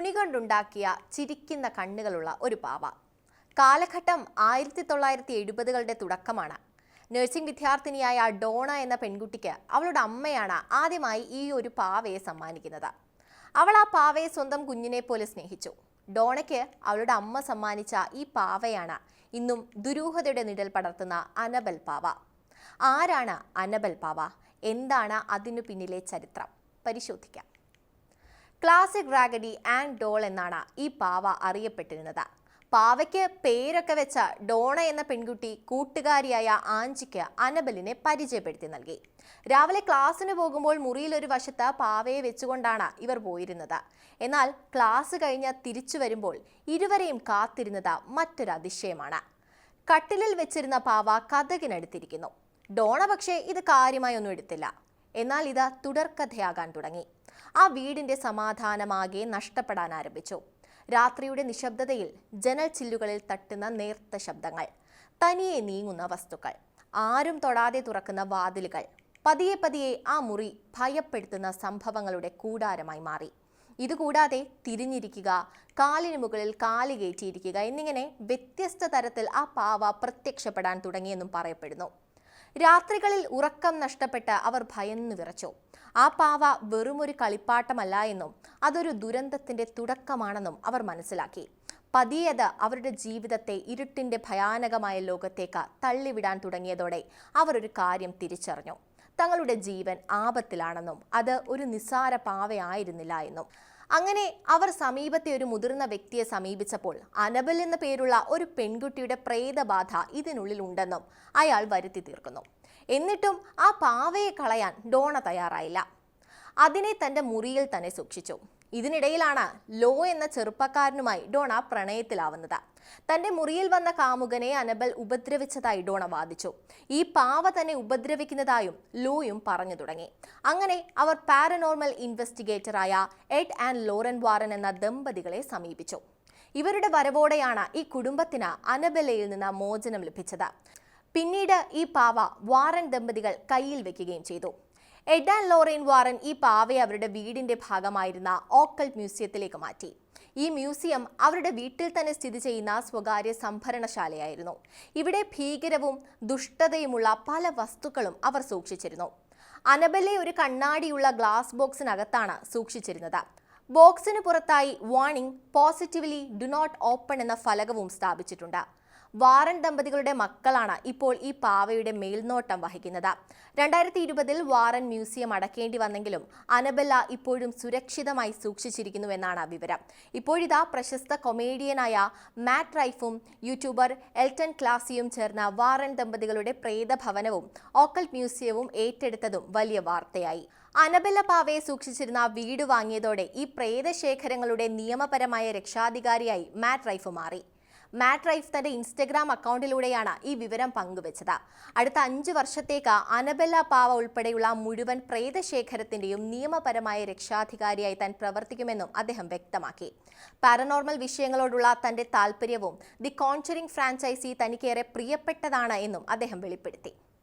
തുണി കൊണ്ടുണ്ടാക്കിയ ചിരിക്കുന്ന കണ്ണുകളുള്ള ഒരു പാവ. കാലഘട്ടം 1970കളുടെ തുടക്കമാണ്. നഴ്സിംഗ് വിദ്യാർത്ഥിനിയായ ഡോണ എന്ന പെൺകുട്ടിക്ക് അവളുടെ അമ്മയാണ് ആദ്യമായി ഈ ഒരു പാവയെ സമ്മാനിക്കുന്നത്. അവൾ ആ പാവയെ സ്വന്തം കുഞ്ഞിനെ പോലെ സ്നേഹിച്ചു. ഡോണയ്ക്ക് അവളുടെ അമ്മ സമ്മാനിച്ച ഈ പാവയാണ് ഇന്നും ദുരൂഹതയുടെ നിഴൽ പടർത്തുന്ന അനബൽ പാവ. ആരാണ് അനബൽ പാവ? എന്താണ് അതിനു പിന്നിലെ ചരിത്രം? പരിശോധിക്കാം. ക്ലാസിക് റാഗഡി ആൻഡ് ഡോൾ എന്നാണ് ഈ പാവ അറിയപ്പെട്ടിരുന്നത്. പാവയ്ക്ക് പേരൊക്കെ വെച്ച ഡോണ എന്ന പെൺകുട്ടി കൂട്ടുകാരിയായ ആഞ്ചിക്ക് അനബലിനെ പരിചയപ്പെടുത്തി നൽകി. രാവിലെ ക്ലാസ്സിന് പോകുമ്പോൾ മുറിയിൽ ഒരു വശത്ത് പാവയെ വെച്ചുകൊണ്ടാണ് ഇവർ പോയിരുന്നത്. എന്നാൽ ക്ലാസ് കഴിഞ്ഞ് തിരിച്ചു വരുമ്പോൾ ഇരുവരെയും കാത്തിരുന്നത് മറ്റൊരു അതിശയമാണ്. കട്ടിലിൽ വെച്ചിരുന്ന പാവ കതകിനടുത്തിരിക്കുന്നു. ഡോണ പക്ഷേ ഇത് കാര്യമായി ഒന്നും എടുത്തില്ല. എന്നാൽ ഇത് തുടർക്കഥയാകാൻ തുടങ്ങി. ആ വീടിന്റെ സമാധാനമാകെ നഷ്ടപ്പെടാൻ ആരംഭിച്ചു. രാത്രിയുടെ നിശബ്ദതയിൽ ജനൽ ചില്ലുകളിൽ തട്ടുന്ന നേർത്ത ശബ്ദങ്ങൾ, തനിയെ നീങ്ങുന്ന വസ്തുക്കൾ, ആരും തൊടാതെ തുറക്കുന്ന വാതിലുകൾ. പതിയെ പതിയെ ആ മുറി ഭയപ്പെടുത്തുന്ന സംഭവങ്ങളുടെ കൂടാരമായി മാറി. ഇതുകൂടാതെ തിരിഞ്ഞിരിക്കുക, കാലിന് മുകളിൽ കാല് കയറ്റിയിരിക്കുക എന്നിങ്ങനെ വ്യത്യസ്ത തരത്തിൽ ആ പാവ പ്രത്യക്ഷപ്പെടാൻ തുടങ്ങിയെന്നും പറയപ്പെടുന്നു. രാത്രികളിൽ ഉറക്കം നഷ്ടപ്പെട്ട് അവർ ഭയന്നു വിറച്ചു. ആ പാവ വെറുമൊരു കളിപ്പാട്ടമല്ല എന്നും അതൊരു ദുരന്തത്തിന്റെ തുടക്കമാണെന്നും അവർ മനസ്സിലാക്കി. പതിയത് അവരുടെ ജീവിതത്തെ ഇരുട്ടിന്റെ ഭയാനകമായ ലോകത്തേക്ക് തള്ളിവിടാൻ തുടങ്ങിയതോടെ അവർ ഒരു കാര്യം തിരിച്ചറിഞ്ഞു. തങ്ങളുടെ ജീവൻ ആപത്തിലാണെന്നും അത് ഒരു നിസ്സാര പാവയായിരുന്നില്ല എന്നും. അങ്ങനെ അവർ സമീപത്തെ ഒരു മുതിർന്ന വ്യക്തിയെ സമീപിച്ചപ്പോൾ അനബൽ എന്ന പേരുള്ള ഒരു പെൺകുട്ടിയുടെ പ്രേതബാധ ഇതിനുള്ളിൽ ഉണ്ടെന്നും അയാൾ വരുത്തി തീർക്കുന്നു. എന്നിട്ടും ആ പാവയെ കളയാൻ ഡോണ തയ്യാറായില്ല. അതിനെ തന്റെ മുറിയിൽ തന്നെ സൂക്ഷിച്ചു. ഇതിനിടയിലാണ് ലോ എന്ന ചെറുപ്പക്കാരനുമായി ഡോണ പ്രണയത്തിലാവുന്നത്. തന്റെ മുറിയിൽ വന്ന കാമുകനെ അനബൽ ഉപദ്രവിച്ചതായി ഡോണ വാദിച്ചു. ഈ പാവ തന്നെ ഉപദ്രവിക്കുന്നതായും ലോയും പറഞ്ഞു തുടങ്ങി. അങ്ങനെ അവർ പാരനോർമൽ ഇൻവെസ്റ്റിഗേറ്ററായ എഡ് ആൻഡ് ലോറൻ വാറൻ എന്ന ദമ്പതികളെ സമീപിച്ചു. ഇവരുടെ വരവോടെയാണ് ഈ കുടുംബത്തിന് അനബലയിൽ നിന്ന് മോചനം ലഭിച്ചത്. പിന്നീട് ഈ പാവ വാറൻ ദമ്പതികൾ കയ്യിൽ വെക്കുകയും ചെയ്തു. എഡ് ആൻഡ് ലോറൻ വാറൻ ഈ പാവയെ അവരുടെ വീടിന്റെ ഭാഗമായിരുന്ന ഓക്കൾട്ട് മ്യൂസിയത്തിലേക്ക് മാറ്റി. ഈ മ്യൂസിയം അവരുടെ വീട്ടിൽ തന്നെ സ്ഥിതി ചെയ്യുന്ന സ്വകാര്യ സംഭരണശാലയായിരുന്നു. ഇവിടെ ഭീകരവും ദുഷ്ടതയുമുള്ള പല വസ്തുക്കളും അവർ സൂക്ഷിച്ചിരുന്നു. അനബലെ ഒരു കണ്ണാടിയുള്ള ഗ്ലാസ് ബോക്സിനകത്താണ് സൂക്ഷിച്ചിരുന്നത്. ബോക്സിന് പുറത്തായി warning, positively do not open എന്ന ഫലകവും സ്ഥാപിച്ചിട്ടുണ്ട്. വാറൻ ദമ്പതികളുടെ മക്കളാണ് ഇപ്പോൾ ഈ പാവയുടെ മേൽനോട്ടം വഹിക്കുന്നത്. 2020 വാറൻ മ്യൂസിയം അടക്കേണ്ടി വന്നെങ്കിലും അനബെല്ല ഇപ്പോഴും സുരക്ഷിതമായി സൂക്ഷിച്ചിരിക്കുന്നുവെന്നാണ് വിവരം. ഇപ്പോഴിതാ പ്രശസ്ത കൊമേഡിയനായ മാറ്റ് റൈഫും യൂട്യൂബർ എൽട്ടൺ ക്ലാസിയും ചേർന്ന വാറൻ ദമ്പതികളുടെ പ്രേതഭവനവും ഓക്കൾട്ട് മ്യൂസിയവും ഏറ്റെടുത്തതും വലിയ വാർത്തയായി. അനബെല്ല പാവയെ സൂക്ഷിച്ചിരുന്ന വീട് വാങ്ങിയതോടെ ഈ പ്രേതശേഖരങ്ങളുടെ നിയമപരമായ രക്ഷാധികാരിയായി മാറ്റ് റൈഫ് മാറി. മാറ്റ് റൈഫ് തന്റെ ഇൻസ്റ്റഗ്രാം അക്കൗണ്ടിലൂടെയാണ് ഈ വിവരം പങ്കുവച്ചത്. അടുത്ത 5 വർഷത്തേക്ക് അനബെല്ല പാവ ഉൾപ്പെടെയുള്ള മുഴുവൻ പ്രേതശേഖരത്തിന്റെയും നിയമപരമായ രക്ഷാധികാരിയായി താൻ പ്രവർത്തിക്കുമെന്നും അദ്ദേഹം വ്യക്തമാക്കി. പാരനോർമൽ വിഷയങ്ങളോടുള്ള തന്റെ താല്പര്യവും ദി കോൺചറിംഗ് ഫ്രാഞ്ചൈസി തനിക്കേറെ പ്രിയപ്പെട്ടതാണ് എന്നും അദ്ദേഹം വെളിപ്പെടുത്തി.